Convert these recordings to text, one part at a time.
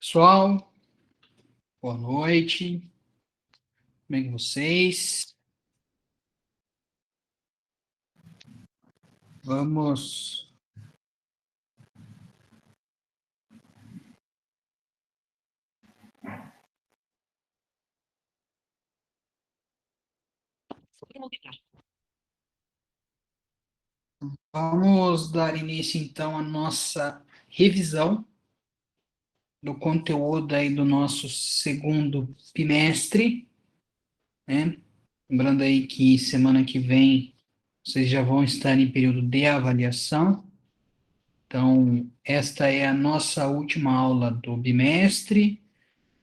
Pessoal, boa noite. Como é que vocês? Vamos. Vamos dar início então à nossa revisão do conteúdo aí do nosso segundo bimestre, né? Lembrando aí que semana que vem vocês já vão estar em período de avaliação. Então, esta é a nossa última aula do bimestre,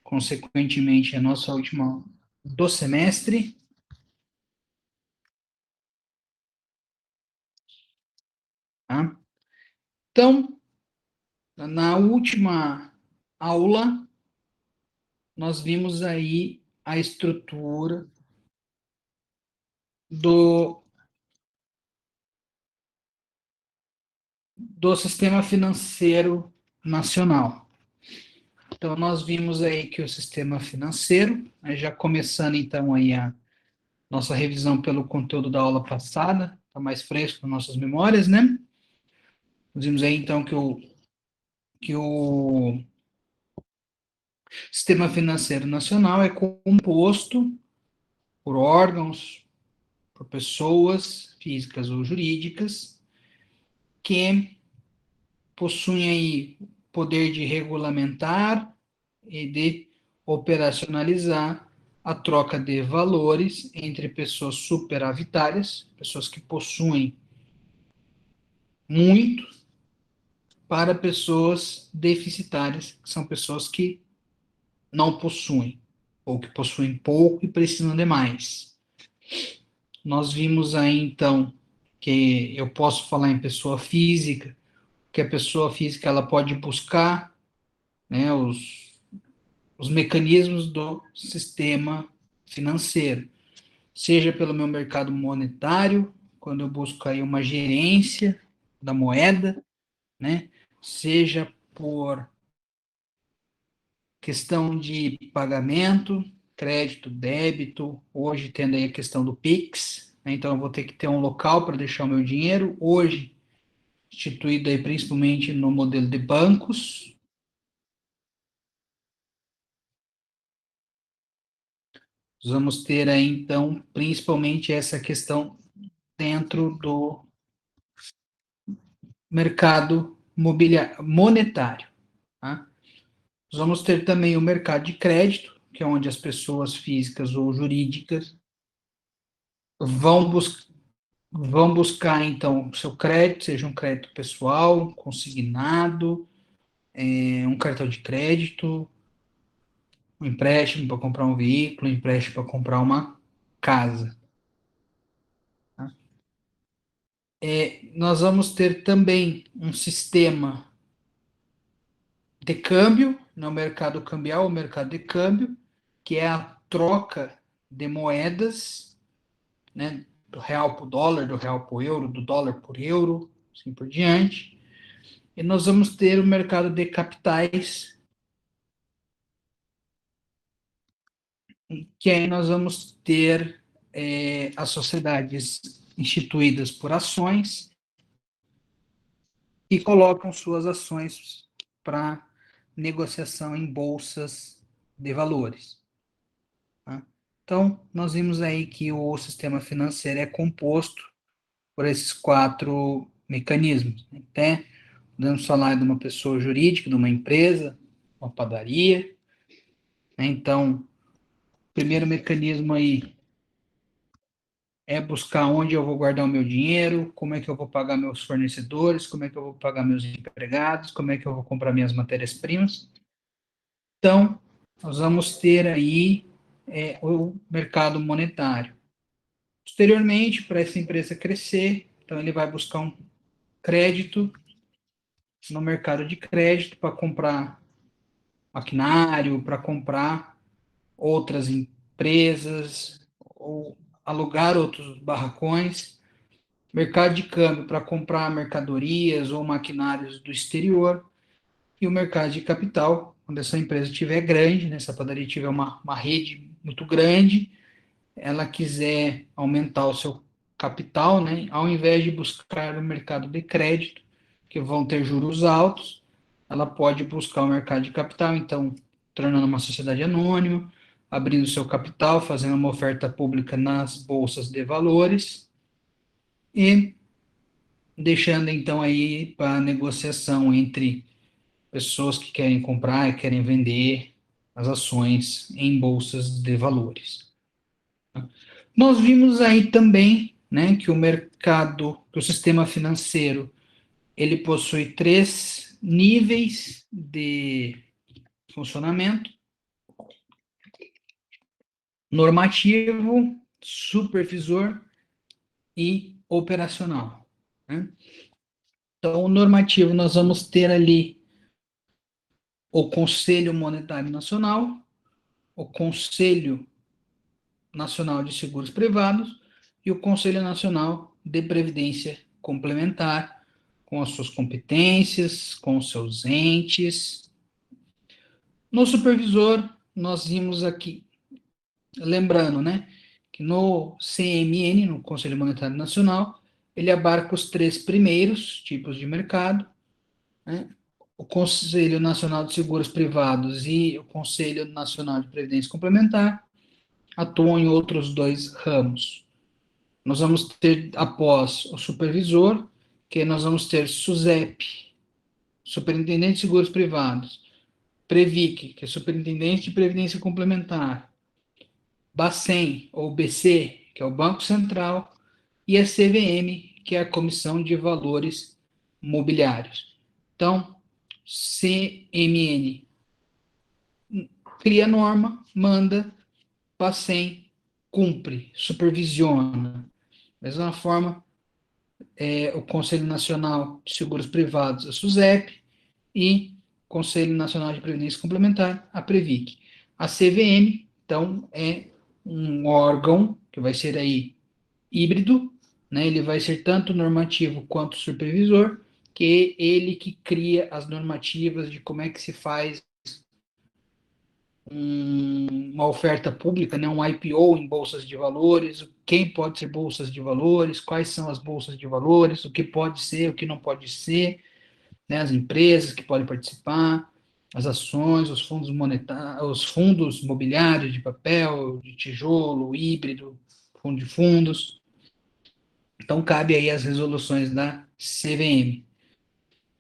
consequentemente, a nossa última aula do semestre. Tá? Então, na última aula, nós vimos aí a estrutura do, do sistema financeiro nacional. Então, nós vimos aí que o sistema financeiro, né, já começando então aí a nossa revisão pelo conteúdo da aula passada, está mais fresco nas nossas memórias, né? Nós vimos aí então que o sistema financeiro nacional é composto por órgãos, por pessoas físicas ou jurídicas que possuem aí poder de regulamentar e de operacionalizar a troca de valores entre pessoas superavitárias, pessoas que possuem muito, para pessoas deficitárias, que são pessoas que não possuem, ou que possuem pouco e precisam de mais. Nós vimos aí, então, que eu posso falar em pessoa física, que a pessoa física ela pode buscar, né, os mecanismos do sistema financeiro, seja pelo meu mercado monetário, quando eu busco aí uma gerência da moeda, né, seja por questão de pagamento, crédito, débito, hoje tendo aí a questão do Pix, né, então eu vou ter que ter um local para deixar o meu dinheiro, hoje instituído aí principalmente no modelo de bancos. Vamos ter aí, então, principalmente essa questão dentro do mercado monetário. Tá? Vamos ter também o mercado de crédito, que é onde as pessoas físicas ou jurídicas vão, vão buscar, então, o seu crédito, seja um crédito pessoal, consignado, um cartão de crédito, um empréstimo para comprar um veículo, um empréstimo para comprar uma casa. Tá? Nós vamos ter também um sistema de câmbio, no mercado cambial, o mercado de câmbio, que é a troca de moedas, né, do real para o dólar, do real para o euro, do dólar por euro, assim por diante. E nós vamos ter o mercado de capitais, que aí nós vamos ter as sociedades instituídas por ações e colocam suas ações para negociação em bolsas de valores. Tá? Então, nós vimos aí que o sistema financeiro é composto por esses quatro mecanismos. Até podemos falar de uma pessoa jurídica, de uma empresa, uma padaria. Né? Então, o primeiro mecanismo aí é buscar onde eu vou guardar o meu dinheiro, como é que eu vou pagar meus fornecedores, como é que eu vou pagar meus empregados, como é que eu vou comprar minhas matérias-primas. Então, nós vamos ter aí o mercado monetário. Posteriormente, para essa empresa crescer, então ele vai buscar um crédito no mercado de crédito para comprar maquinário, para comprar outras empresas, ou alugar outros barracões, mercado de câmbio para comprar mercadorias ou maquinários do exterior, e o mercado de capital, quando essa empresa estiver grande, né, se a padaria tiver uma rede muito grande, ela quiser aumentar o seu capital, né, ao invés de buscar o mercado de crédito, que vão ter juros altos, ela pode buscar o mercado de capital, então, tornando uma sociedade anônima, abrindo seu capital, fazendo uma oferta pública nas bolsas de valores e deixando então aí para negociação entre pessoas que querem comprar e querem vender as ações em bolsas de valores. Nós vimos aí também, né, que o mercado, que o sistema financeiro, ele possui três níveis de funcionamento: normativo, supervisor e operacional, né? Então, o normativo, nós vamos ter ali o Conselho Monetário Nacional, o Conselho Nacional de Seguros Privados e o Conselho Nacional de Previdência Complementar, com as suas competências, com os seus entes. No supervisor, nós vimos aqui, lembrando, né, que no CMN, no Conselho Monetário Nacional, ele abarca os três primeiros tipos de mercado, né, o Conselho Nacional de Seguros Privados e o Conselho Nacional de Previdência Complementar atuam em outros dois ramos. Nós vamos ter, após o supervisor, que nós vamos ter SUSEP, Superintendente de Seguros Privados, Previc, que é Superintendente de Previdência Complementar, Bacen, ou BC, que é o Banco Central, e a CVM, que é a Comissão de Valores Mobiliários. Então, CMN cria norma, manda, Bacen cumpre, supervisiona. Da mesma forma, o Conselho Nacional de Seguros Privados, a SUSEP, e Conselho Nacional de Previdência Complementar, a Previc. A CVM, então, é um órgão que vai ser aí híbrido, né? Ele vai ser tanto normativo quanto supervisor, que é ele que cria as normativas de como é que se faz uma oferta pública, né, um IPO em bolsas de valores, quem pode ser bolsas de valores, quais são as bolsas de valores, o que pode ser, o que não pode ser, né, as empresas que podem participar, as ações, os fundos monetários, os fundos mobiliários de papel, de tijolo, híbrido, fundo de fundos. Então, cabe aí as resoluções da CVM.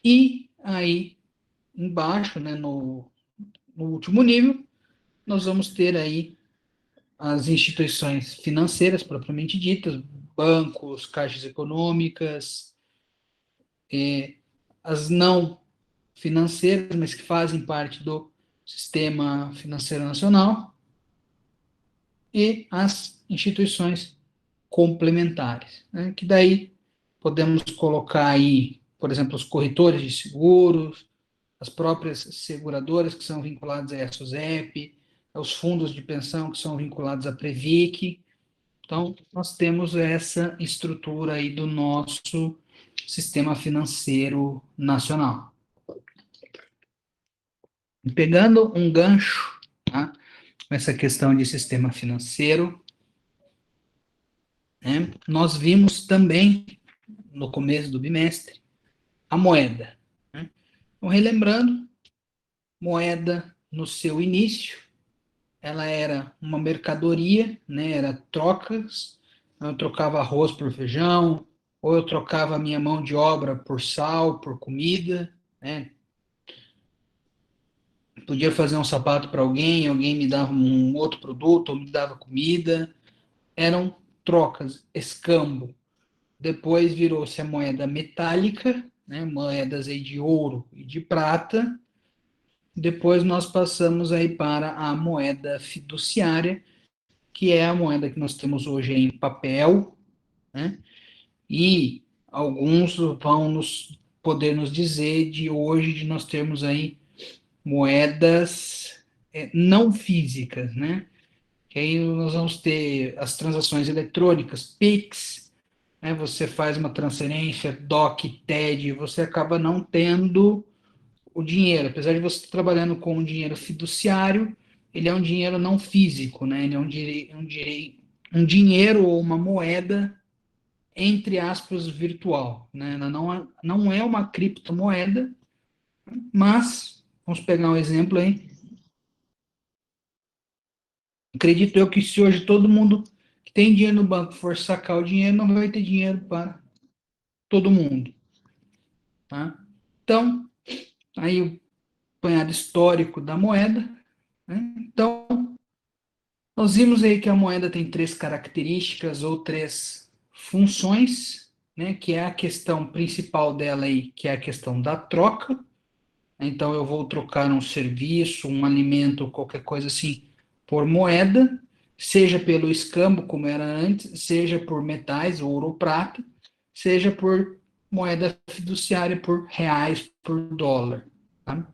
E aí, embaixo, né, no último nível, nós vamos ter aí as instituições financeiras propriamente ditas, bancos, caixas econômicas, as não financeiras, mas que fazem parte do sistema financeiro nacional, e as instituições complementares, né? Que daí podemos colocar aí, por exemplo, os corretores de seguros, as próprias seguradoras que são vinculadas à SUSEP, os fundos de pensão que são vinculados à Previc. Então, nós temos essa estrutura aí do nosso sistema financeiro nacional. Pegando um gancho, tá, com essa questão de sistema financeiro, né, nós vimos também, no começo do bimestre, a moeda. Né? Então, relembrando, moeda, no seu início, ela era uma mercadoria, né, era trocas, eu trocava arroz por feijão, ou eu trocava a minha mão de obra por sal, por comida, né? Podia fazer um sapato para alguém, alguém me dava um outro produto, ou me dava comida. Eram trocas, escambo. Depois virou-se a moeda metálica, né? Moedas aí de ouro e de prata. Depois nós passamos aí para a moeda fiduciária, que é a moeda que nós temos hoje em papel, né? E alguns vão nos poder nos dizer de hoje de nós termos aí moedas não físicas, né? Que aí nós vamos ter as transações eletrônicas, Pix, né? Você faz uma transferência, DOC, TED, você acaba não tendo o dinheiro, apesar de você estar trabalhando com um dinheiro fiduciário, ele é um dinheiro não físico, né? Ele é um dinheiro ou uma moeda, entre aspas, virtual, né? Ela não é uma criptomoeda, mas, vamos pegar um exemplo aí, acredito eu que se hoje todo mundo que tem dinheiro no banco for sacar o dinheiro, não vai ter dinheiro para todo mundo, tá? Então, aí o apanhado histórico da moeda, né? Então, nós vimos aí que a moeda tem três características ou três funções, né? Que é a questão principal dela aí, que é a questão da troca. Então, eu vou trocar um serviço, um alimento, qualquer coisa assim, por moeda, seja pelo escambo, como era antes, seja por metais, ouro ou prata, seja por moeda fiduciária, por reais, por dólar. Tá?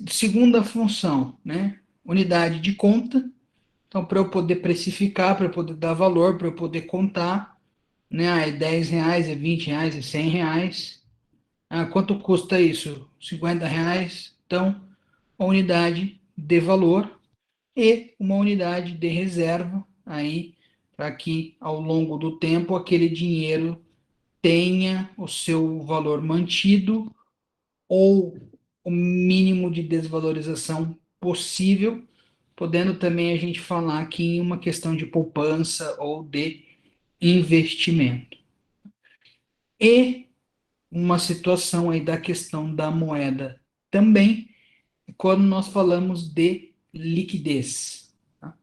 Segunda função, né? Unidade de conta. Então, para eu poder precificar, para eu poder dar valor, para eu poder contar, né? Ah, é R$ 10, é R$ 20, é R$ 100. Ah, quanto custa isso? R$ 50. Então, uma unidade de valor e uma unidade de reserva aí para que ao longo do tempo aquele dinheiro tenha o seu valor mantido ou o mínimo de desvalorização possível, podendo também a gente falar aqui em uma questão de poupança ou de investimento. E uma situação aí da questão da moeda também, quando nós falamos de liquidez. Tá?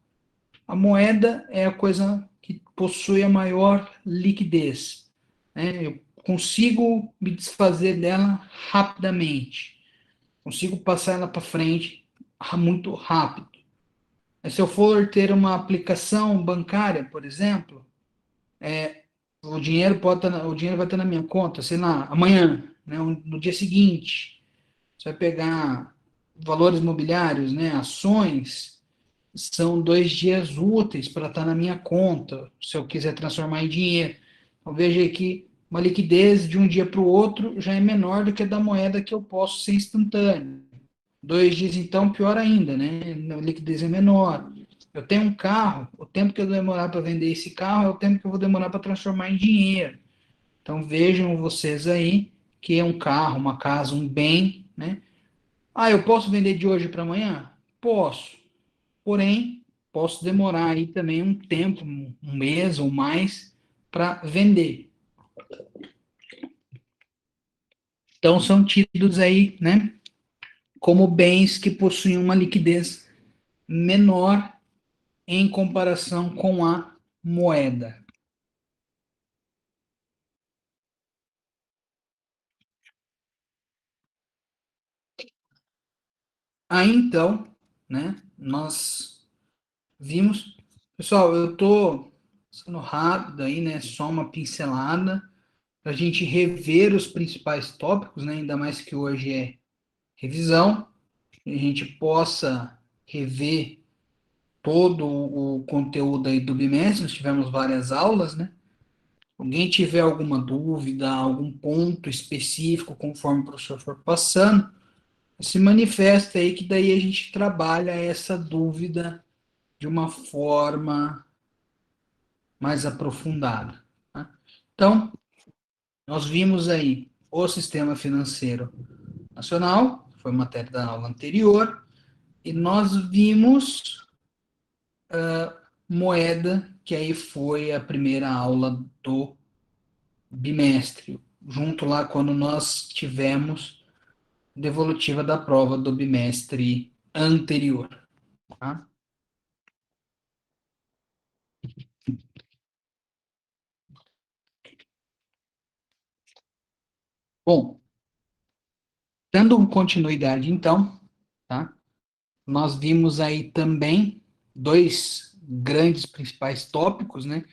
A moeda é a coisa que possui a maior liquidez. Né? Eu consigo me desfazer dela rapidamente, consigo passar ela para frente muito rápido. Se eu for ter uma aplicação bancária, por exemplo, o dinheiro vai estar na minha conta, sei lá, amanhã, né, no dia seguinte. Você vai pegar valores imobiliários, né, ações, são 2 dias úteis para estar na minha conta, se eu quiser transformar em dinheiro. Então, veja que uma liquidez de um dia para o outro já é menor do que a da moeda que eu posso ser instantâneo. 2 dias, então, pior ainda, né? A liquidez é menor. Eu tenho um carro, o tempo que eu demorar para vender esse carro é o tempo que eu vou demorar para transformar em dinheiro. Então, vejam vocês aí que é um carro, uma casa, um bem, né? Ah, eu posso vender de hoje para amanhã? Posso. Porém, posso demorar aí também um tempo, um mês ou mais, para vender. Então, são tidos aí, né, como bens que possuem uma liquidez menor em comparação com a moeda. Aí então, né, nós vimos, pessoal, eu estou sendo rápido aí, né, só uma pincelada para a gente rever os principais tópicos, né, ainda mais que hoje é revisão, e a gente possa rever todo o conteúdo aí do bimestre, nós tivemos várias aulas, né? Alguém tiver alguma dúvida, algum ponto específico, conforme o professor for passando, se manifesta aí que daí a gente trabalha essa dúvida de uma forma mais aprofundada. Tá? Então, nós vimos aí o sistema financeiro nacional, foi matéria da aula anterior, e nós vimos moeda, que aí foi a primeira aula do bimestre, junto lá quando nós tivemos devolutiva da prova do bimestre anterior. Tá? Bom, dando continuidade então, tá? Nós vimos aí também dois grandes principais tópicos, né?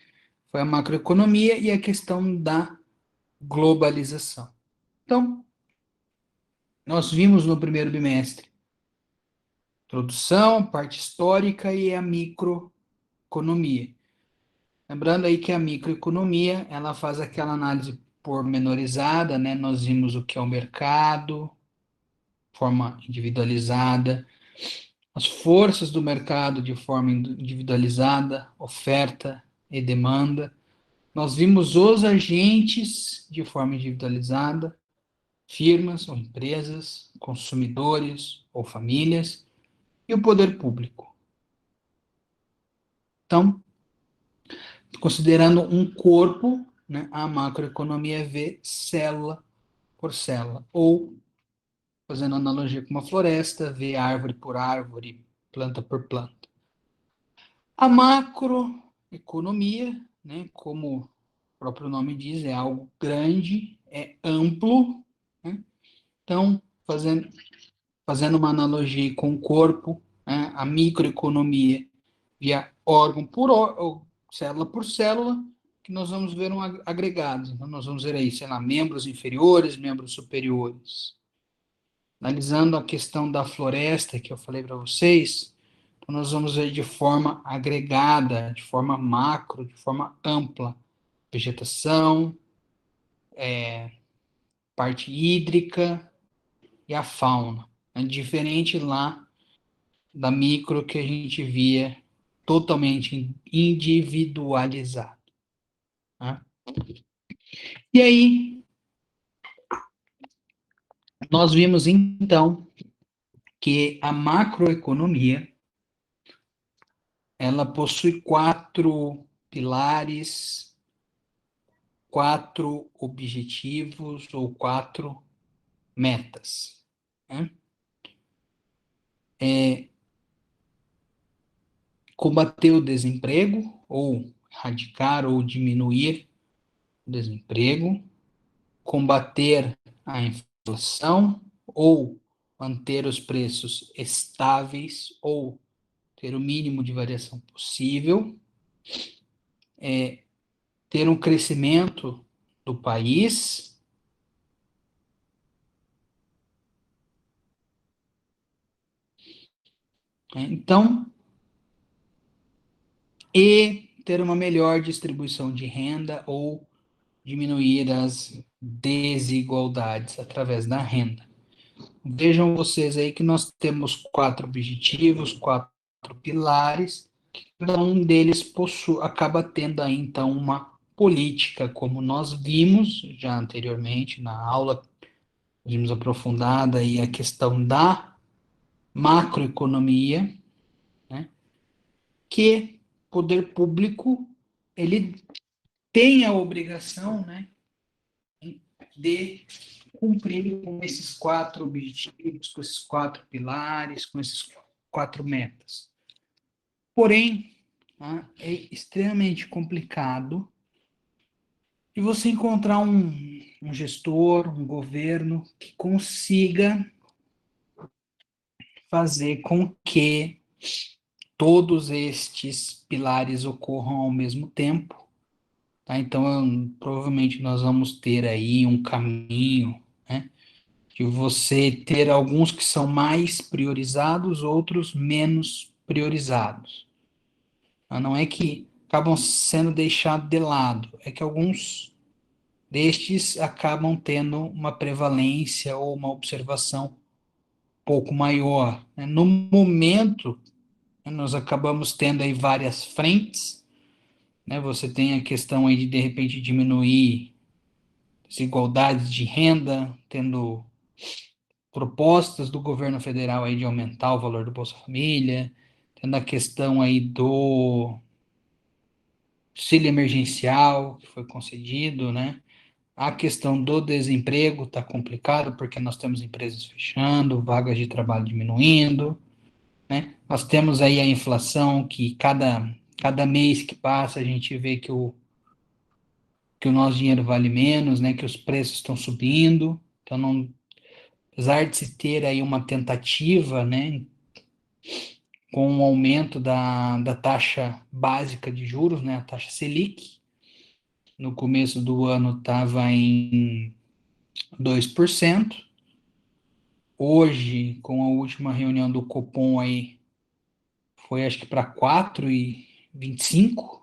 Foi a macroeconomia e a questão da globalização. Então, nós vimos no primeiro bimestre introdução, parte histórica e a microeconomia. Lembrando aí que a microeconomia, ela faz aquela análise pormenorizada, né? Nós vimos o que é o mercado, forma individualizada, as forças do mercado de forma individualizada, oferta e demanda. Nós vimos os agentes de forma individualizada, firmas ou empresas, consumidores ou famílias, e o poder público. Então, considerando um corpo, né, a macroeconomia vê célula por célula, ou, fazendo analogia com uma floresta, vê árvore por árvore, planta por planta. A macroeconomia, né, como o próprio nome diz, é algo grande, é amplo, né? Então, fazendo uma analogia com o corpo, né, a microeconomia via órgão por órgão, célula por célula, que nós vamos ver agregados. Então, nós vamos ver aí, sei lá, membros inferiores, membros superiores. Analisando a questão da floresta que eu falei para vocês, então nós vamos ver de forma agregada, de forma macro, de forma ampla, vegetação, parte hídrica e a fauna. É diferente lá da micro que a gente via totalmente individualizado. Né? E aí, nós vimos então que a macroeconomia ela possui quatro pilares, quatro objetivos ou quatro metas. Né? Combater o desemprego, ou erradicar ou diminuir o desemprego, combater a inflação, ou manter os preços estáveis, ou ter o mínimo de variação possível, ter um crescimento do país, né? Então, e ter uma melhor distribuição de renda ou diminuir as desigualdades através da renda. Vejam vocês aí que nós temos quatro objetivos, quatro pilares, cada um deles acaba tendo aí então uma política, como nós vimos já anteriormente na aula, vimos aprofundada aí a questão da macroeconomia, né, que o poder público ele tem a obrigação, né, de cumprir com esses quatro objetivos, com esses quatro pilares, com esses quatro metas. Porém, tá, é extremamente complicado de você encontrar um gestor, um governo que consiga fazer com que todos estes pilares ocorram ao mesmo tempo. Tá? Então, provavelmente nós vamos ter aí um caminho, né, de você ter alguns que são mais priorizados, outros menos priorizados. Não é que acabam sendo deixados de lado, é que alguns destes acabam tendo uma prevalência ou uma observação um pouco maior. No momento, nós acabamos tendo aí várias frentes, né? Você tem a questão aí de repente diminuir desigualdades de renda, tendo propostas do governo federal aí de aumentar o valor do Bolsa Família, tendo a questão aí do auxílio emergencial que foi concedido, né? A questão do desemprego está complicado porque nós temos empresas fechando, vagas de trabalho diminuindo, né? Nós temos aí a inflação que cada mês que passa a gente vê que o nosso dinheiro vale menos, né? Que os preços estão subindo, então não, apesar de se ter aí uma tentativa, né, com o aumento da taxa básica de juros, né, a taxa Selic, no começo do ano estava em 2%. Hoje, com a última reunião do Copom aí, foi acho que para 4,25,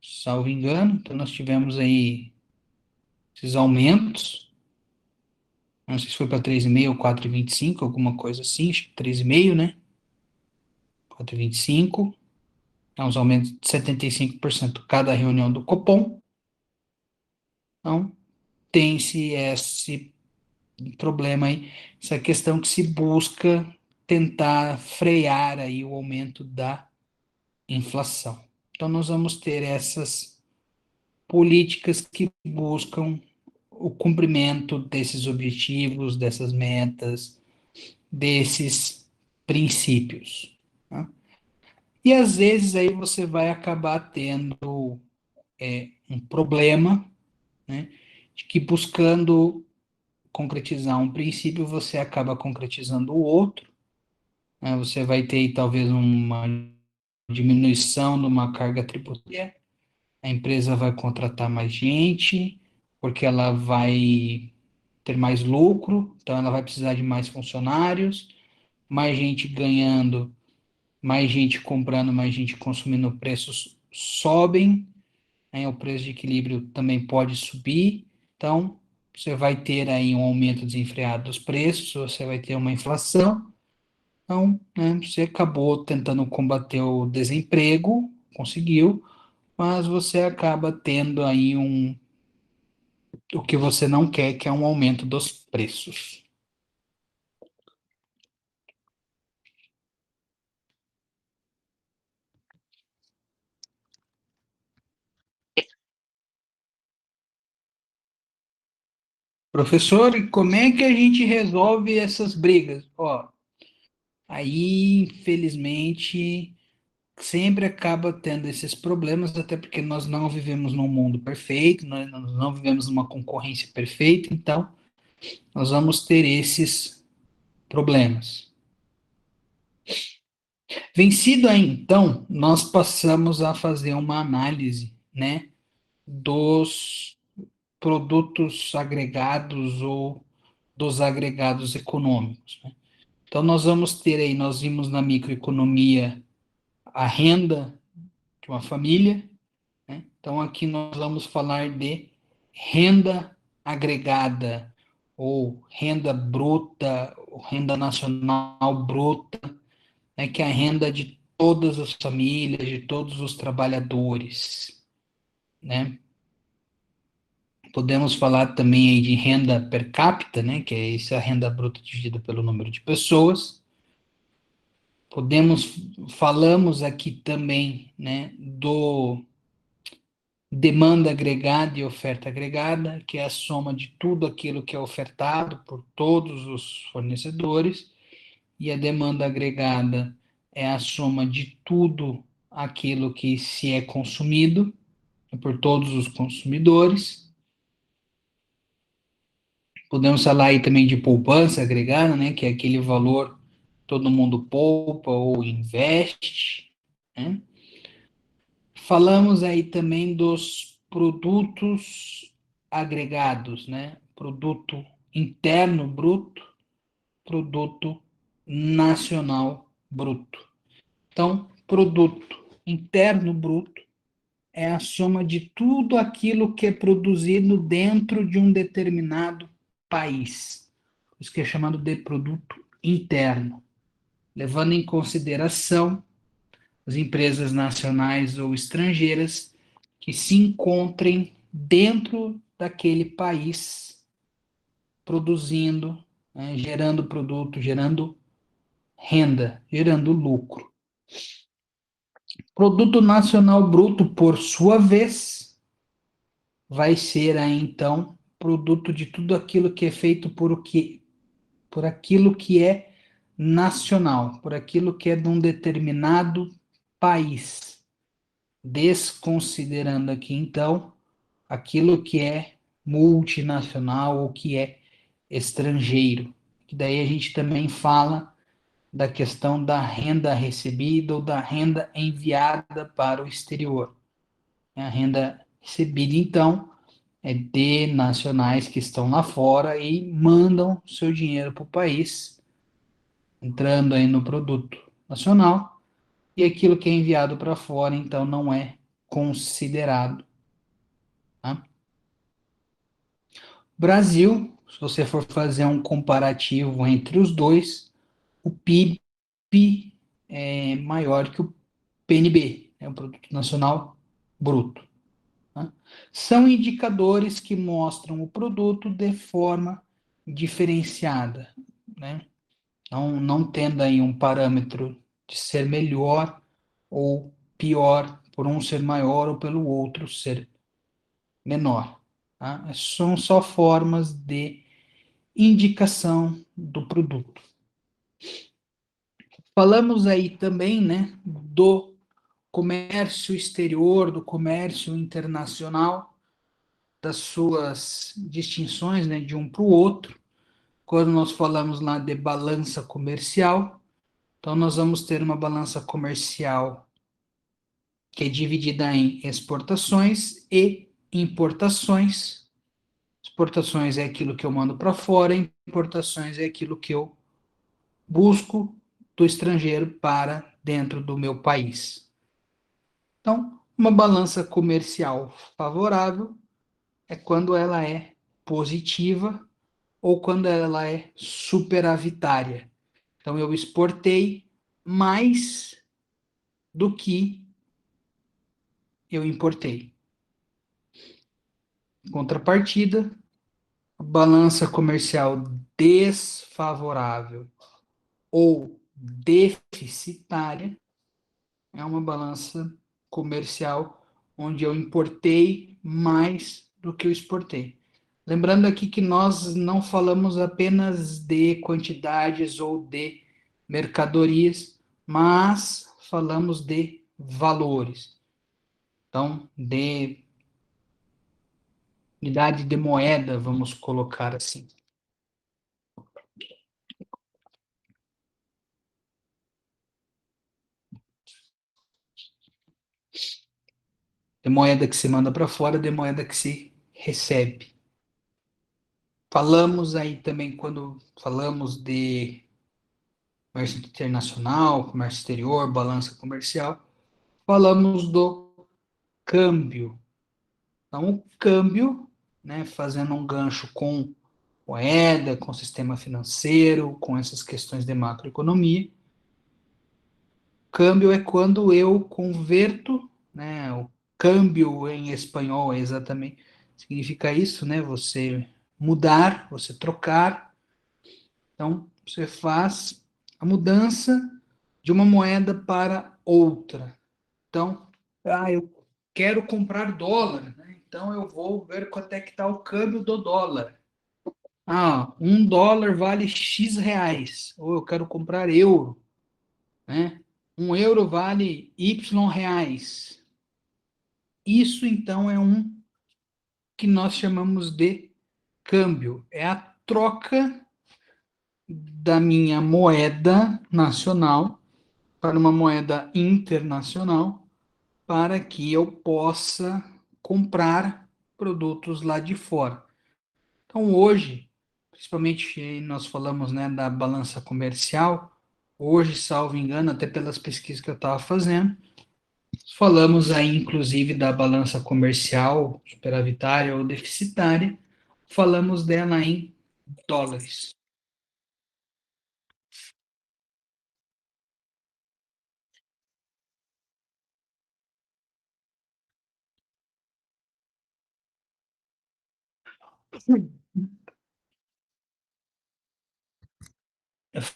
salvo engano. Então nós tivemos aí esses aumentos. Não sei se foi para 3,5 ou 4,25, alguma coisa assim, acho que 3,5, né? 4,25, é uns aumentos de 75% cada reunião do Copom. Então, tem-se esse problema aí, essa questão que se busca tentar frear aí o aumento da inflação. Então, nós vamos ter essas políticas que buscam o cumprimento desses objetivos, dessas metas, desses princípios. Tá? E às vezes aí você vai acabar tendo um problema, né, de que buscando concretizar um princípio, você acaba concretizando o outro, né, você vai ter talvez uma diminuição numa carga tributária, a empresa vai contratar mais gente, porque ela vai ter mais lucro, então ela vai precisar de mais funcionários, mais gente ganhando, mais gente comprando, mais gente consumindo, preços sobem, né? O preço de equilíbrio também pode subir, então você vai ter aí um aumento desenfreado dos preços, você vai ter uma inflação, então né, você acabou tentando combater o desemprego, conseguiu, mas você acaba tendo aí o que você não quer, que é um aumento dos preços. Professor, e como é que a gente resolve essas brigas? Ó, aí, infelizmente, sempre acaba tendo esses problemas, até porque nós não vivemos num mundo perfeito, nós não vivemos numa concorrência perfeita, então nós vamos ter esses problemas. Vencido aí, então, nós passamos a fazer uma análise, né, dos produtos agregados ou dos agregados econômicos, né? Então, nós vamos ter aí, nós vimos na microeconomia a renda de uma família, né? Então, aqui nós vamos falar de renda agregada, ou renda bruta, ou renda nacional bruta, né? Que é a renda de todas as famílias, de todos os trabalhadores, né? Podemos falar também aí de renda per capita, né? Que é essa renda bruta dividida pelo número de pessoas. Falamos aqui também, né, do demanda agregada e oferta agregada, que é a soma de tudo aquilo que é ofertado por todos os fornecedores, e a demanda agregada é a soma de tudo aquilo que se é consumido por todos os consumidores. Podemos falar aí também de poupança agregada, né, que é aquele valor que todo mundo poupa ou investe, né? Falamos aí também dos produtos agregados, né? Produto interno bruto, produto nacional bruto. Então, produto interno bruto é a soma de tudo aquilo que é produzido dentro de um determinado país. Isso que é chamado de produto interno, levando em consideração as empresas nacionais ou estrangeiras que se encontrem dentro daquele país produzindo, né, gerando produto, gerando renda, gerando lucro. Produto nacional bruto, por sua vez, vai ser aí então produto de tudo aquilo que é feito por aquilo que é nacional, por aquilo que é de um determinado país, desconsiderando aqui então aquilo que é multinacional ou que é estrangeiro. Que daí a gente também fala da questão da renda recebida ou da renda enviada para o exterior. A renda recebida, então, é de nacionais que estão lá fora e mandam seu dinheiro para o país, entrando aí no produto nacional, e aquilo que é enviado para fora, então, não é considerado. Tá? Brasil, se você for fazer um comparativo entre os dois, o PIB é maior que o PNB, o Produto Nacional Bruto. Né? São indicadores que mostram o produto de forma diferenciada, né? Não tendo aí um parâmetro de ser melhor ou pior por um ser maior ou pelo outro ser menor. Tá? São só formas de indicação do produto. Falamos aí também, né, do comércio exterior, do comércio internacional, das suas distinções, né, de um para o outro. Quando nós falamos lá de balança comercial, então nós vamos ter uma balança comercial que é dividida em exportações e importações. Exportações é aquilo que eu mando para fora, importações é aquilo que eu busco do estrangeiro para dentro do meu país. Então, uma balança comercial favorável é quando ela é positiva ou quando ela é superavitária. Então, eu exportei mais do que eu importei. Em contrapartida, a balança comercial desfavorável ou deficitária é uma balança comercial onde eu importei mais do que eu exportei. Lembrando aqui que nós não falamos apenas de quantidades ou de mercadorias, mas falamos de valores. Então, de unidade de moeda, vamos colocar assim. De moeda que se manda para fora, de moeda que se recebe. Falamos aí também, quando falamos de comércio internacional, comércio exterior, balança comercial, falamos do câmbio. Então, o câmbio, né, fazendo um gancho com moeda, com sistema financeiro, com essas questões de macroeconomia, câmbio é quando eu converto, né, o câmbio em espanhol é exatamente, significa isso, né, você mudar, você trocar. Então, você faz a mudança de uma moeda para outra. Então, eu quero comprar dólar, né? Então eu vou ver quanto é que está o câmbio do dólar. Um dólar vale X reais. Ou eu quero comprar euro, né? Um euro vale Y reais. Isso então é um que nós chamamos de câmbio. É a troca da minha moeda nacional para uma moeda internacional para que eu possa comprar produtos lá de fora. Então, hoje, principalmente nós falamos, né, da balança comercial, hoje, salvo engano, até pelas pesquisas que eu estava fazendo, falamos aí, inclusive, da balança comercial superavitária ou deficitária, falamos dela em dólares.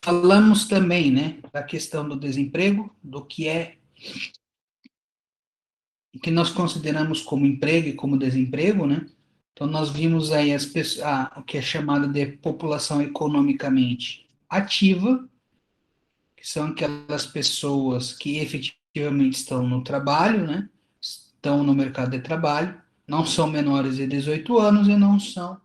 Falamos também, né, da questão do desemprego, do que é que nós consideramos como emprego e como desemprego, né? Então nós vimos aí o que é chamado de população economicamente ativa, que são aquelas pessoas que efetivamente estão no trabalho, né? Estão no mercado de trabalho, não são menores de 18 anos e não são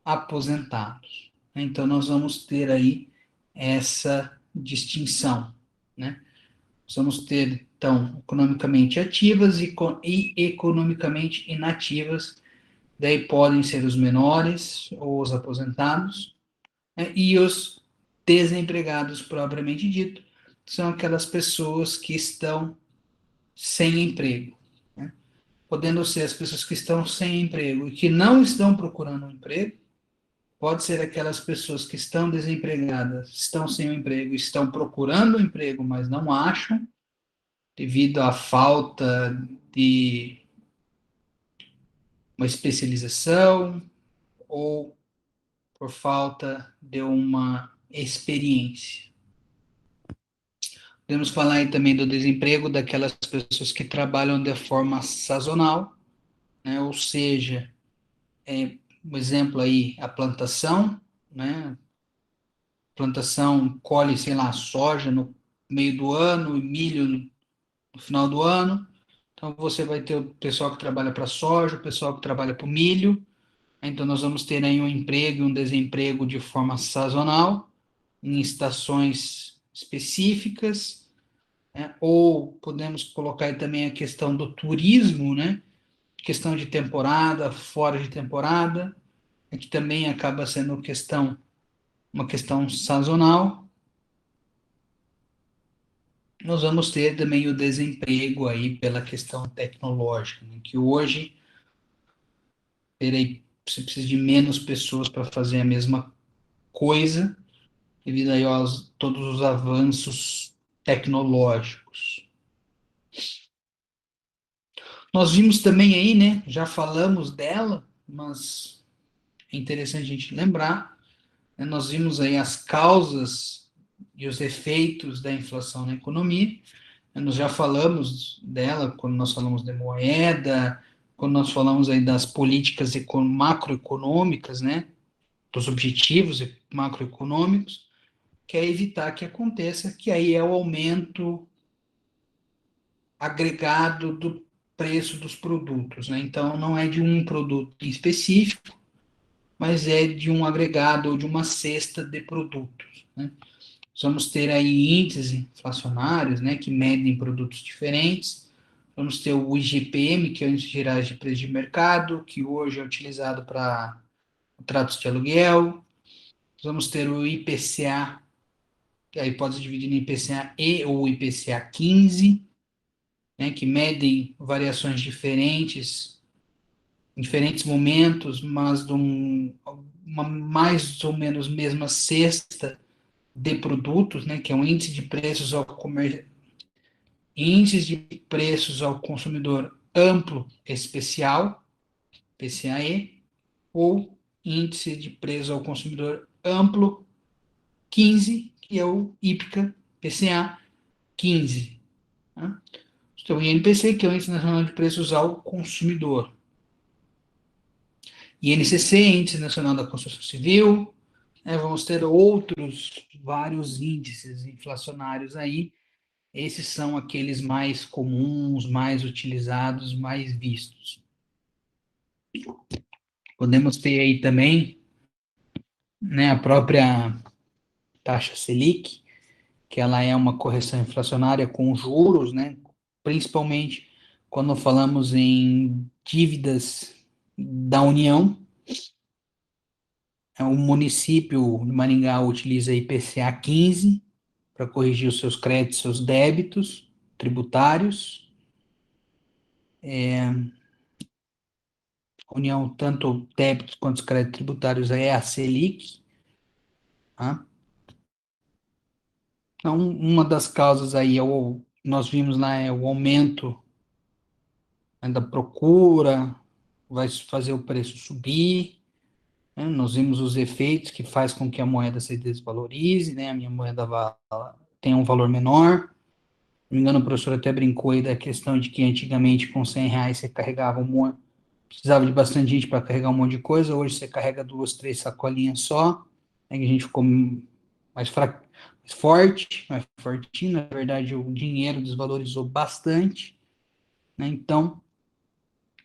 aposentados. Então nós vamos ter aí essa distinção, né? Vamos ter, então, economicamente ativas e economicamente inativas, daí podem ser os menores ou os aposentados, né? E os desempregados propriamente dito, são aquelas pessoas que estão sem emprego, né? Podendo ser as pessoas que estão sem emprego e que não estão procurando um emprego, pode ser aquelas pessoas que estão desempregadas, estão sem um emprego, estão procurando um emprego, mas não acham, devido à falta de uma especialização ou por falta de uma experiência. Podemos falar aí também do desemprego daquelas pessoas que trabalham de forma sazonal, né? Ou seja, um exemplo aí, a plantação, né? Plantação colhe, sei lá, soja no meio do ano e milho no final do ano. Então você vai ter o pessoal que trabalha para soja, o pessoal que trabalha para o milho. Então nós vamos ter aí um emprego e um desemprego de forma sazonal, em estações específicas, né? Ou podemos colocar aí também a questão do turismo, né? Questão de temporada, fora de temporada, que também acaba sendo uma questão sazonal. Nós vamos ter também o desemprego aí pela questão tecnológica, né? Que hoje terei, você precisa de menos pessoas para fazer a mesma coisa, devido aí aos todos os avanços tecnológicos. Nós vimos também aí, né? Já falamos dela, mas é interessante a gente lembrar, né, nós vimos aí as causas e os efeitos da inflação na economia. Nós já falamos dela quando nós falamos de moeda, quando nós falamos aí das políticas macroeconômicas, né? Dos objetivos macroeconômicos, que é evitar que aconteça, que aí é o aumento agregado do preço dos produtos, né? Então, não é de um produto em específico, mas é de um agregado ou de uma cesta de produtos, né? Vamos ter aí índices inflacionários, né, que medem produtos diferentes. Vamos ter o IGPM, que é o Índice Gerais de Preço de Mercado, que hoje é utilizado para contratos de aluguel. Vamos ter o IPCA, que aí pode dividir em IPCA E ou IPCA 15, né, que medem variações diferentes, em diferentes momentos, mas de uma mais ou menos mesma cesta de produtos, né, que é o índice de preços ao índices de preços ao consumidor amplo especial, PCAE, ou índice de preços ao consumidor amplo 15, que é o IPCA PCA 15. Né? Então, o INPC, que é o Índice Nacional de Preços ao Consumidor. INCC, Índice Nacional da Construção Civil. Né? Vamos ter outros vários índices inflacionários aí. Esses são aqueles mais comuns, mais utilizados, mais vistos. Podemos ter aí também, né, a própria taxa Selic, que ela é uma correção inflacionária com juros, né, principalmente quando falamos em dívidas da União. O município de Maringá utiliza IPCA 15 para corrigir os seus créditos, seus débitos tributários. A União, tanto débitos quanto os créditos tributários, é a Selic. Tá? Então, uma das causas aí, nós vimos lá, é o aumento, né, da procura, vai fazer o preço subir, né? Nós vimos os efeitos que faz com que a moeda se desvalorize, né? A minha moeda tenha um valor menor. Se não me engano, o professor até brincou aí da questão de que antigamente com R$ 100 você carregava precisava de bastante gente para carregar um monte de coisa, hoje você carrega 2, 3 sacolinhas só, aí a gente ficou mais fraco, mais forte, mais fortinho, na verdade o dinheiro desvalorizou bastante, né? Então,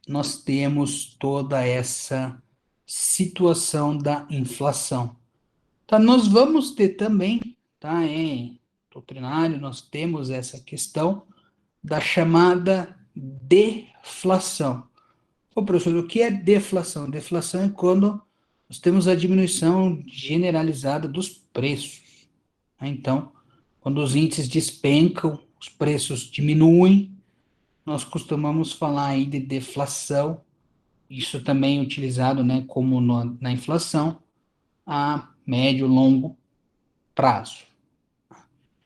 nós temos toda essa situação da inflação. Tá, nós vamos ter também, tá, doutrinário, nós temos essa questão da chamada deflação. Ô, professor, o que é deflação? Deflação é quando nós temos a diminuição generalizada dos preços. Né? Então, quando os índices despencam, os preços diminuem, nós costumamos falar aí de deflação. Isso também é utilizado, né, como na inflação. a médio e longo prazo.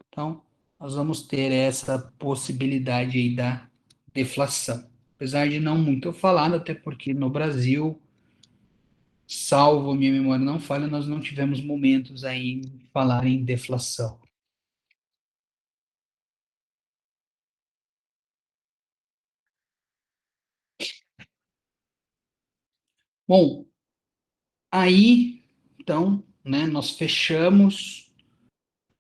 Então, nós vamos ter essa possibilidade aí da deflação. Apesar de não muito falado, até porque no Brasil, salvo minha memória não falha, nós não tivemos momentos aí em falar em deflação. Bom, aí, então, né, nós fechamos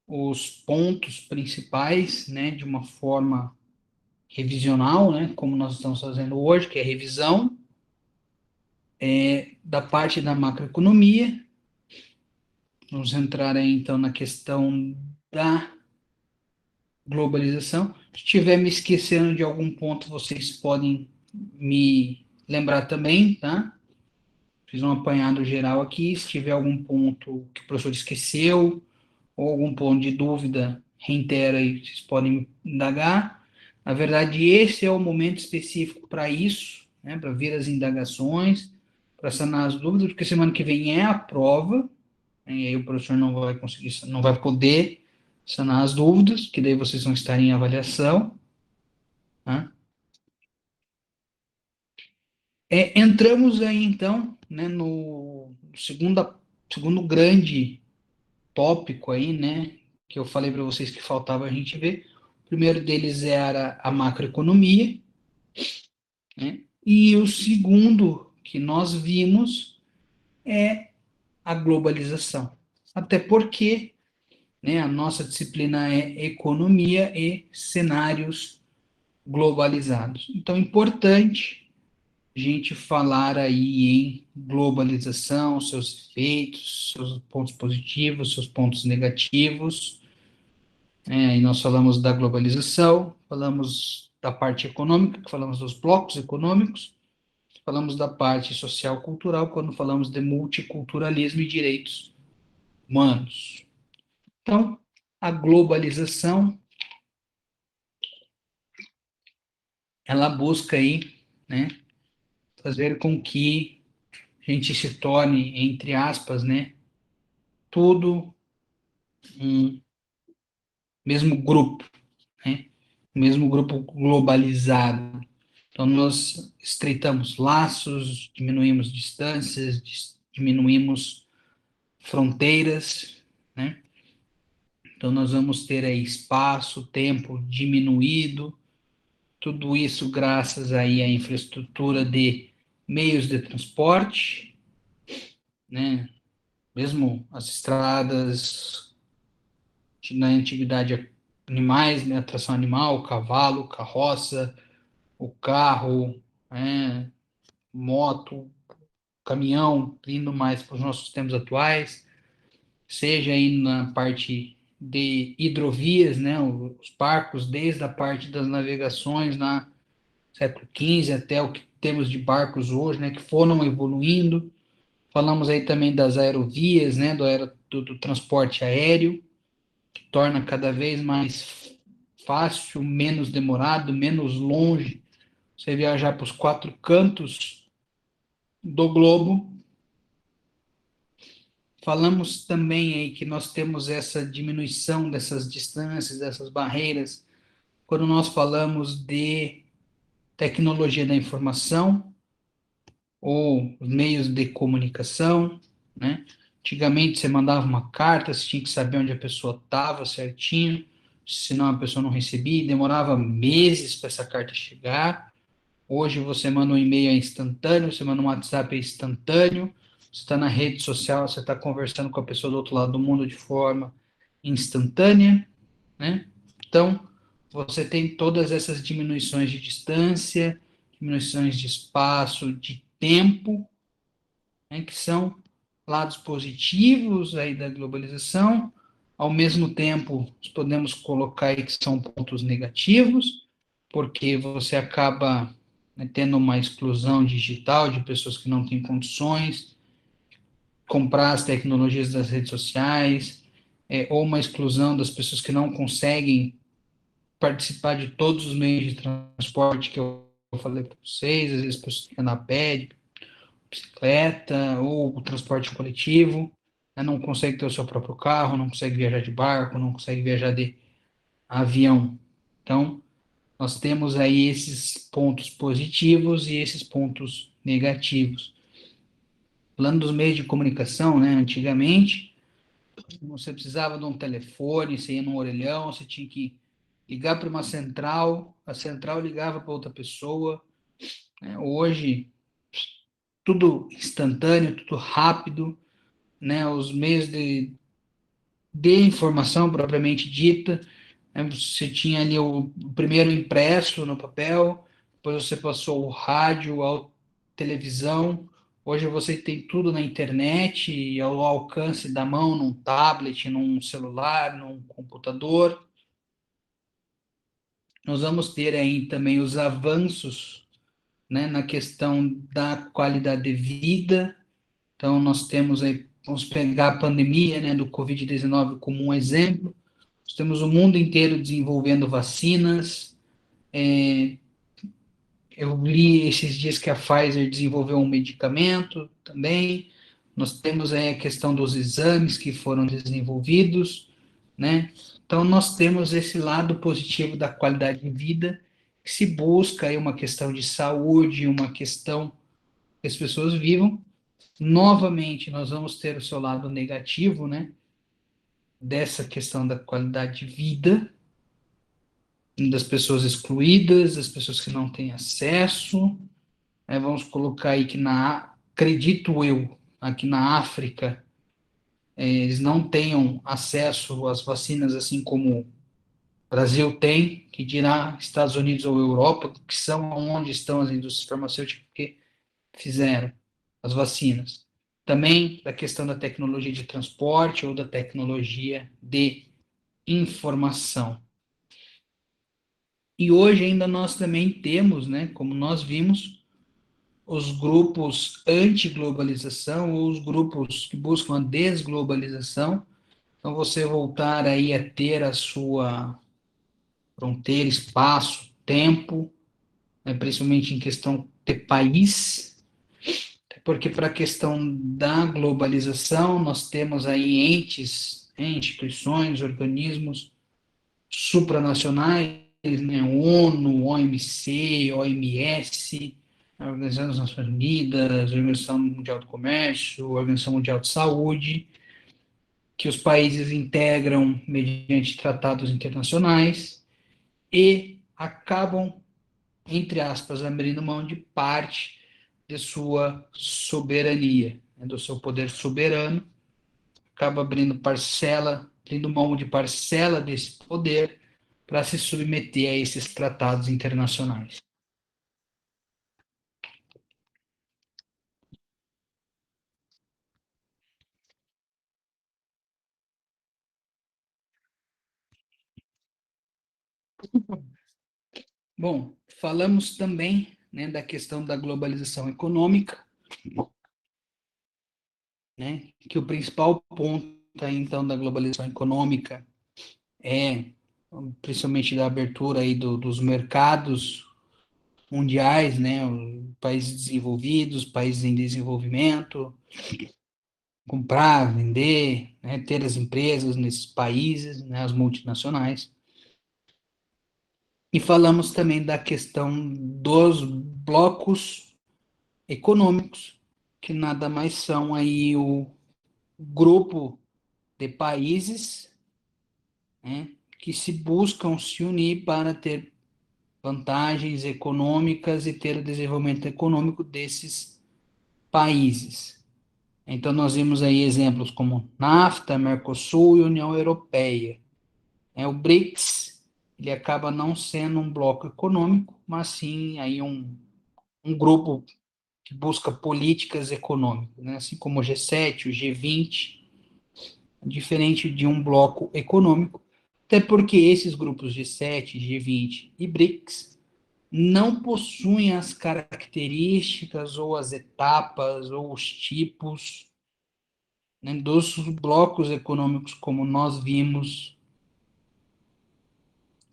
os pontos principais, né, de uma forma revisional, né, como nós estamos fazendo hoje, que é a revisão da parte da macroeconomia. Vamos entrar aí, então, na questão da globalização. Se estiver me esquecendo de algum ponto, vocês podem me lembrar também, tá? Fiz um apanhado geral aqui. Se tiver algum ponto que o professor esqueceu, ou algum ponto de dúvida, reitera aí, vocês podem indagar. Na verdade, esse é o momento específico para isso, né? Para ver as indagações, para sanar as dúvidas, porque semana que vem é a prova, né? E aí o professor não vai conseguir, não vai poder sanar as dúvidas, que daí vocês vão estar em avaliação. Tá? Entramos aí, então, né, no segundo grande tópico aí, né, que eu falei para vocês que faltava a gente ver. O primeiro deles era a macroeconomia, né, e o segundo que nós vimos é a globalização. Até porque, né, a nossa disciplina é economia e cenários globalizados. Então, é importante a gente falar aí em globalização, seus efeitos, seus pontos positivos, seus pontos negativos. E nós falamos da globalização, falamos da parte econômica, falamos dos blocos econômicos, falamos da parte social-cultural, quando falamos de multiculturalismo e direitos humanos. Então, a globalização, ela busca aí, né, fazer com que a gente se torne, entre aspas, né, tudo um mesmo grupo, né, mesmo grupo globalizado. Então, nós estreitamos laços, diminuímos distâncias, diminuímos fronteiras, né? Então, nós vamos ter aí espaço, tempo diminuído, tudo isso graças aí à infraestrutura de meios de transporte, né? Mesmo as estradas, na antiguidade, animais, né? Atração animal, cavalo, carroça, o carro, né? Moto, caminhão, indo mais para os nossos tempos atuais, seja aí na parte de hidrovias, né, os barcos, desde a parte das navegações na século XV até o que temos de barcos hoje, né, que foram evoluindo. Falamos aí também das aerovias, né, do transporte aéreo, que torna cada vez mais fácil, menos demorado, menos longe, você viajar para os quatro cantos do globo. Falamos também aí que nós temos essa diminuição dessas distâncias, dessas barreiras, quando nós falamos de tecnologia da informação ou meios de comunicação, né? Antigamente você mandava uma carta, você tinha que saber onde a pessoa estava certinho, senão a pessoa não recebia, e demorava meses para essa carta chegar. Hoje você manda um e-mail é instantâneo, você manda um WhatsApp é instantâneo, você está na rede social, você está conversando com a pessoa do outro lado do mundo de forma instantânea, né? Então, você tem todas essas diminuições de distância, diminuições de espaço, de tempo, né, que são lados positivos aí da globalização. Ao mesmo tempo, podemos colocar aí que são pontos negativos, porque você acaba, né, tendo uma exclusão digital de pessoas que não têm condições, comprar as tecnologias das redes sociais, ou uma exclusão das pessoas que não conseguem participar de todos os meios de transporte que eu falei para vocês, às vezes pessoas que andam a pé, de bicicleta, ou o transporte coletivo, né, não consegue ter o seu próprio carro, não consegue viajar de barco, não consegue viajar de avião. Então, nós temos aí esses pontos positivos e esses pontos negativos. Falando dos meios de comunicação, né, antigamente, você precisava de um telefone, você ia num orelhão, você tinha que ligar para uma central, a central ligava para outra pessoa, né? Hoje, tudo instantâneo, tudo rápido, né? Os meios de informação propriamente dita, né? Você tinha ali o primeiro impresso no papel, depois você passou o rádio, a televisão, hoje você tem tudo na internet e ao alcance da mão, num tablet, num celular, num computador. Nós vamos ter aí também os avanços, né, na questão da qualidade de vida. Então, nós temos aí, vamos pegar a pandemia, né, do Covid-19 como um exemplo. Nós temos o mundo inteiro desenvolvendo vacinas. Eu li esses dias que a Pfizer desenvolveu um medicamento também. Nós temos aí a questão dos exames que foram desenvolvidos, né? Então, nós temos esse lado positivo da qualidade de vida, que se busca aí uma questão de saúde, uma questão que as pessoas vivam. Novamente, nós vamos ter o seu lado negativo, né? Dessa questão da qualidade de vida, das pessoas excluídas, das pessoas que não têm acesso, né? Vamos colocar aí que acredito eu, aqui na África, eles não tenham acesso às vacinas assim como o Brasil tem, que dirá Estados Unidos ou Europa, que são onde estão as indústrias farmacêuticas que fizeram as vacinas. Também da questão da tecnologia de transporte ou da tecnologia de informação. E hoje ainda nós também temos, né, como nós vimos, os grupos anti-globalização ou os grupos que buscam a desglobalização. Então, você voltar aí a ter a sua fronteira, espaço, tempo, né, principalmente em questão de país, porque para a questão da globalização, nós temos aí entes, instituições, organismos supranacionais, né, ONU, OMC, OMS, a Organização das Nações Unidas, a Organização Mundial do Comércio, a Organização Mundial de Saúde, que os países integram mediante tratados internacionais e acabam, entre aspas, abrindo mão de parte de sua soberania, né, do seu poder soberano, acaba abrindo mão de parcela desse poder para se submeter a esses tratados internacionais. Bom, falamos também, né, da questão da globalização econômica, né, que o principal ponto aí, então da globalização econômica é principalmente da abertura aí dos mercados mundiais, né, os países desenvolvidos, países em desenvolvimento, comprar, vender, né, ter as empresas nesses países, né, as multinacionais. E falamos também da questão dos blocos econômicos, que nada mais são aí o grupo de países, né, que se buscam se unir para ter vantagens econômicas e ter o desenvolvimento econômico desses países. Então, nós vimos aí exemplos como NAFTA, Mercosul e União Europeia. O BRICS, ele acaba não sendo um bloco econômico, mas sim aí um grupo que busca políticas econômicas, né? Assim como o G7, o G20, diferente de um bloco econômico, até porque esses grupos G7, G20 e BRICS não possuem as características ou as etapas ou os tipos, né, dos blocos econômicos como nós vimos,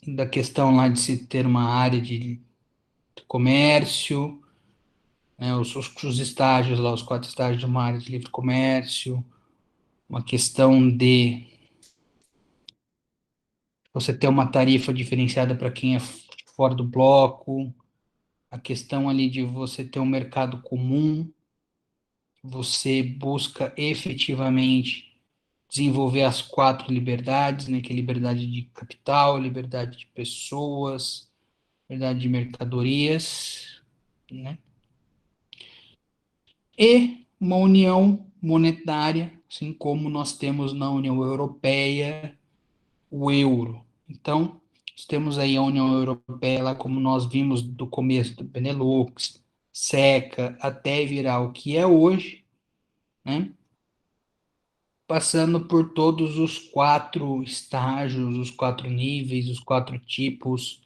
da questão lá de se ter uma área de comércio, né, os estágios lá, os 4 estágios de uma área de livre comércio, uma questão de você ter uma tarifa diferenciada para quem é fora do bloco, a questão ali de você ter um mercado comum, você busca efetivamente desenvolver as quatro liberdades, né, que é liberdade de capital, liberdade de pessoas, liberdade de mercadorias, né, e uma união monetária, assim como nós temos na União Europeia o euro. Então, nós temos aí a União Europeia, lá como nós vimos do começo do Benelux, SECA, até virar o que é hoje, né? Passando por todos os quatro estágios, os quatro níveis, os quatro tipos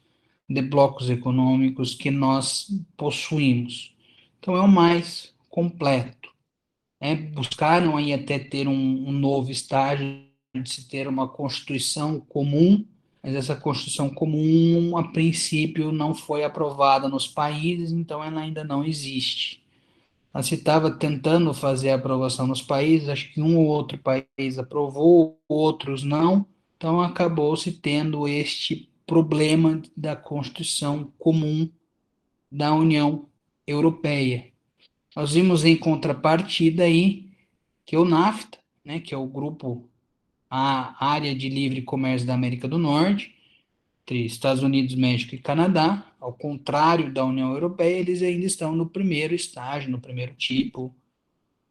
de blocos econômicos que nós possuímos. Então, é o mais completo. Buscaram aí até ter um novo estágio de se ter uma Constituição comum, mas essa Constituição comum, a princípio, não foi aprovada nos países, então ela ainda não existe. Ela se estava tentando fazer a aprovação nos países, acho que um ou outro país aprovou, outros não, então acabou se tendo este problema da Constituição comum da União Europeia. Nós vimos em contrapartida aí que é o NAFTA, né, que é o grupo, a área de livre comércio da América do Norte, entre Estados Unidos, México e Canadá, ao contrário da União Europeia, eles ainda estão no primeiro estágio, no primeiro tipo,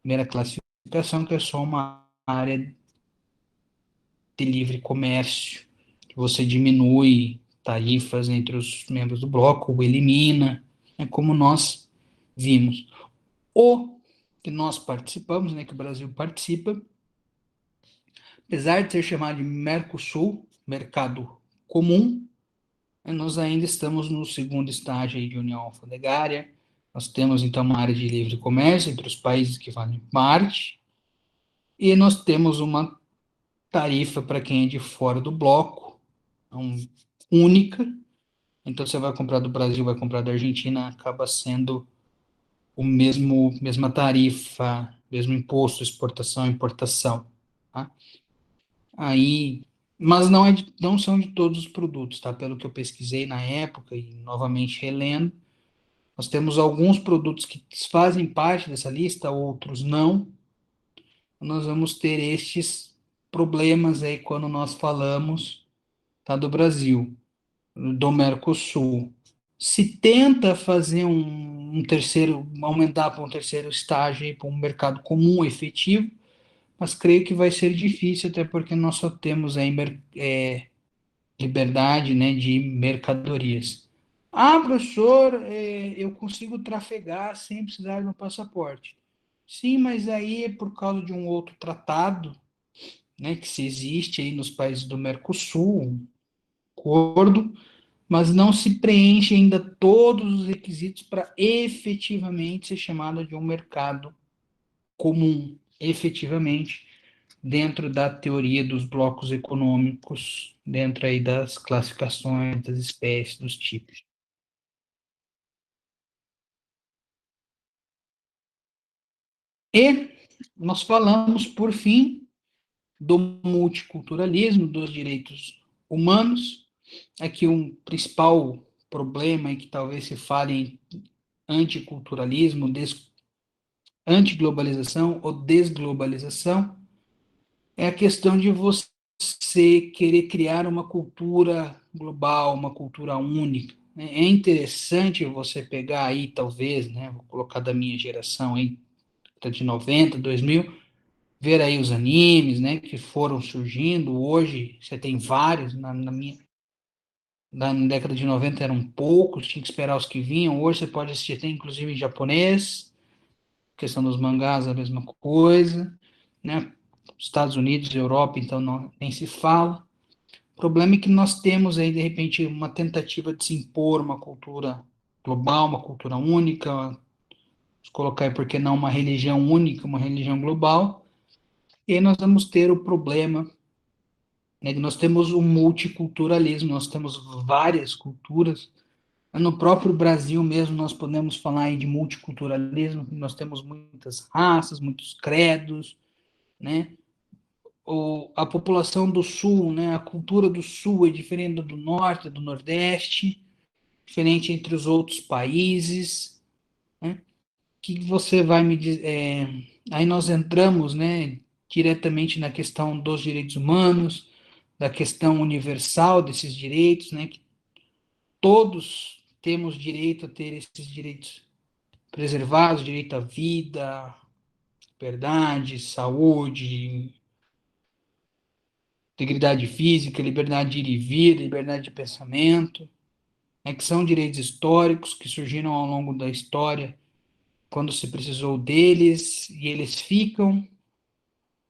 primeira classificação, que é só uma área de livre comércio, que você diminui tarifas entre os membros do bloco, ou elimina, é como nós vimos. O que nós participamos, né, que o Brasil participa, apesar de ser chamado de Mercosul, mercado comum, nós ainda estamos no segundo estágio de união alfandegária. Nós temos, então, uma área de livre comércio entre os países que fazem parte, e nós temos uma tarifa para quem é de fora do bloco, única. Então, você vai comprar do Brasil, vai comprar da Argentina, acaba sendo o mesma tarifa, mesmo imposto, exportação e importação. Tá? Aí, mas não são de todos os produtos, tá? Pelo que eu pesquisei na época e novamente relendo, nós temos alguns produtos que fazem parte dessa lista, outros não. Nós vamos ter estes problemas aí quando nós falamos, tá, do Brasil, do Mercosul. Se tenta fazer um terceiro, aumentar para um terceiro estágio, para um mercado comum efetivo, mas creio que vai ser difícil, até porque nós só temos aí liberdade, né, de mercadorias. Ah, professor, eu consigo trafegar sem precisar de um passaporte. Sim, mas aí é por causa de um outro tratado, né, que se existe aí nos países do Mercosul, um acordo, mas não se preenche ainda todos os requisitos para efetivamente ser chamado de um mercado comum, efetivamente, dentro da teoria dos blocos econômicos, dentro aí das classificações, das espécies, dos tipos. E nós falamos, por fim, do multiculturalismo, dos direitos humanos. Aqui um principal problema é que talvez se fale em anticulturalismo, antiglobalização ou desglobalização, é a questão de você querer criar uma cultura global, uma cultura única. É interessante você pegar aí, talvez, né, vou colocar da minha geração aí, de 90, 2000, ver aí os animes, né, que foram surgindo. Hoje você tem vários, na década de 90 eram poucos, tinha que esperar os que vinham. Hoje você pode assistir, tem inclusive em japonês, questão dos mangás, a mesma coisa, né? Estados Unidos, Europa, então não, nem se fala. O problema é que nós temos aí, de repente, uma tentativa de se impor uma cultura global, uma cultura única, vamos colocar aí, por que não, uma religião única, uma religião global, e aí nós vamos ter o problema, né, que nós temos o multiculturalismo, nós temos várias culturas. No próprio Brasil mesmo, nós podemos falar aí de multiculturalismo, nós temos muitas raças, muitos credos, né? a população do Sul, né, a cultura do Sul é diferente do Norte, do Nordeste, diferente entre os outros países, né? O que você vai me dizer? Aí nós entramos, né, diretamente na questão dos direitos humanos, da questão universal desses direitos, né, que todos temos direito a ter esses direitos preservados, direito à vida, liberdade, saúde, integridade física, liberdade de ir e vir, liberdade de pensamento, né, que são direitos históricos que surgiram ao longo da história quando se precisou deles, e eles ficam,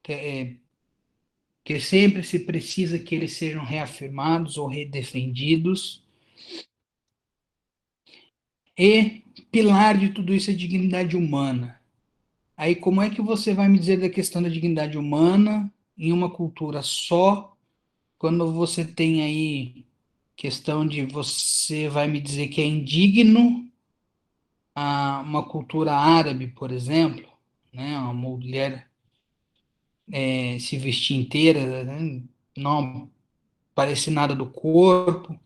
que sempre se precisa que eles sejam reafirmados ou redefendidos. E pilar de tudo isso é a dignidade humana. Aí, como é que você vai me dizer da questão da dignidade humana em uma cultura só, quando você tem aí questão de você vai me dizer que é indigno a uma cultura árabe, por exemplo, né, uma mulher se vestir inteira, né, não parece nada do corpo,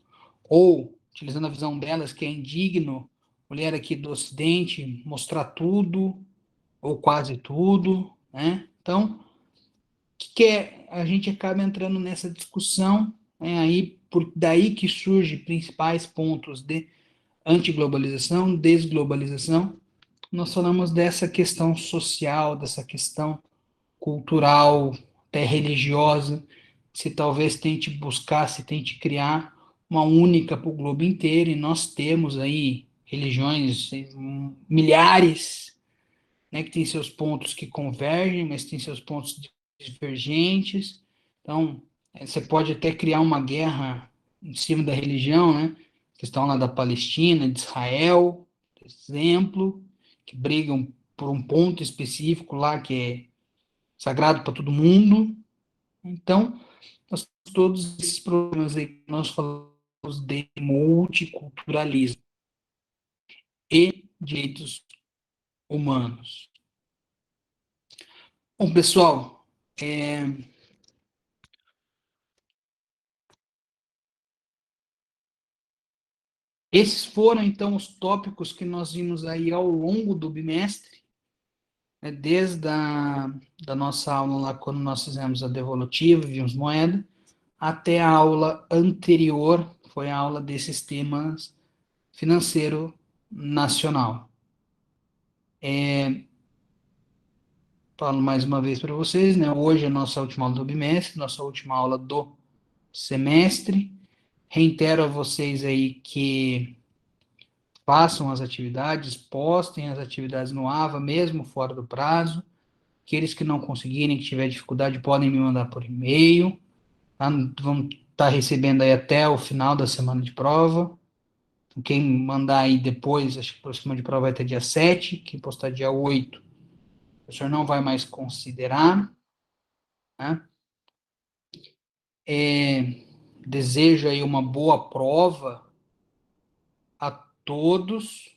ou, utilizando a visão delas, que é indigno mulher aqui do Ocidente mostrar tudo, ou quase tudo, né? Então, a gente acaba entrando nessa discussão, né, aí, daí que surge principais pontos de antiglobalização, desglobalização. Nós falamos dessa questão social, dessa questão cultural, até religiosa, se talvez tente buscar, se tente criar uma única para o globo inteiro, e nós temos aí religiões, milhares, né, que tem seus pontos que convergem, mas tem seus pontos divergentes. Então, você pode até criar uma guerra em cima da religião, né? Questão lá da Palestina, de Israel, por exemplo, que brigam por um ponto específico lá que é sagrado para todo mundo. Então, todos esses problemas aí que nós falamos de multiculturalismo e direitos humanos. Bom, pessoal, esses foram, então, os tópicos que nós vimos aí ao longo do bimestre, né, desde da nossa aula lá, quando nós fizemos a devolutiva, vimos moeda, até a aula anterior, foi a aula de sistemas financeiro nacional. Falo mais uma vez para vocês, né? Hoje é a nossa última aula do bimestre, nossa última aula do semestre. Reitero a vocês aí que façam as atividades, postem as atividades no AVA, mesmo fora do prazo. Aqueles que não conseguirem, que tiver dificuldade, podem me mandar por e-mail. Tá? Vamos estar recebendo aí até o final da semana de prova. Quem mandar aí depois, acho que a próxima de prova vai ter dia 7, quem postar dia 8, o professor não vai mais considerar. Né? Desejo aí uma boa prova a todos.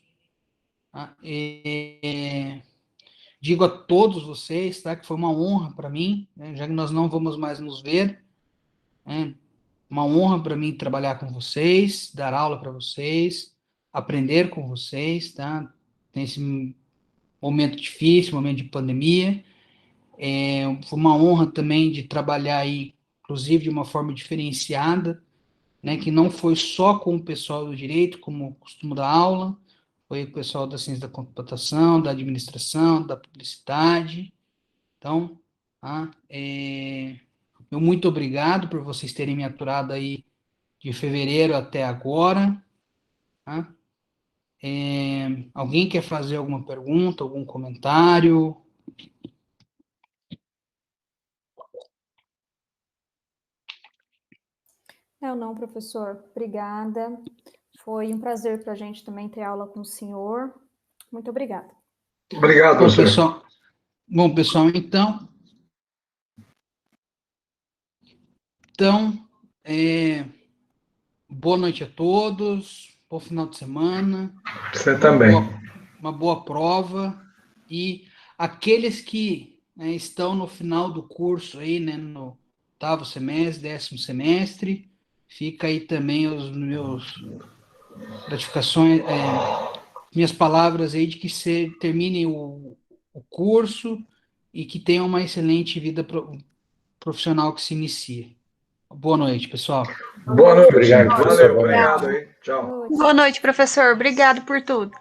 Tá? Digo a todos vocês, tá, que foi uma honra para mim, né, já que nós não vamos mais nos ver, né, uma honra para mim trabalhar com vocês, dar aula para vocês, aprender com vocês, tá, nesse momento difícil, momento de pandemia. Foi uma honra também de trabalhar aí, inclusive de uma forma diferenciada, né, que não foi só com o pessoal do direito, como costumo dar aula, foi com o pessoal da ciência da computação, da administração, da publicidade. Então, tá, meu muito obrigado por vocês terem me aturado aí de fevereiro até agora. Tá? Alguém quer fazer alguma pergunta, algum comentário? Não, professor. Obrigada. Foi um prazer para a gente também ter aula com o senhor. Muito obrigada. Obrigado, professor. Bom, pessoal, então, boa noite a todos, bom final de semana. Você também. Uma boa prova. E aqueles que né, estão no final do curso aí, né, no 8º semestre, 10º semestre. Fica aí também os meus gratificações, minhas palavras aí de que terminem o curso e que tenham uma excelente vida profissional que se inicie. Boa noite, pessoal. Boa noite. Obrigado, professor. Valeu, obrigado aí. Tchau. Boa noite, professor. Obrigado por tudo.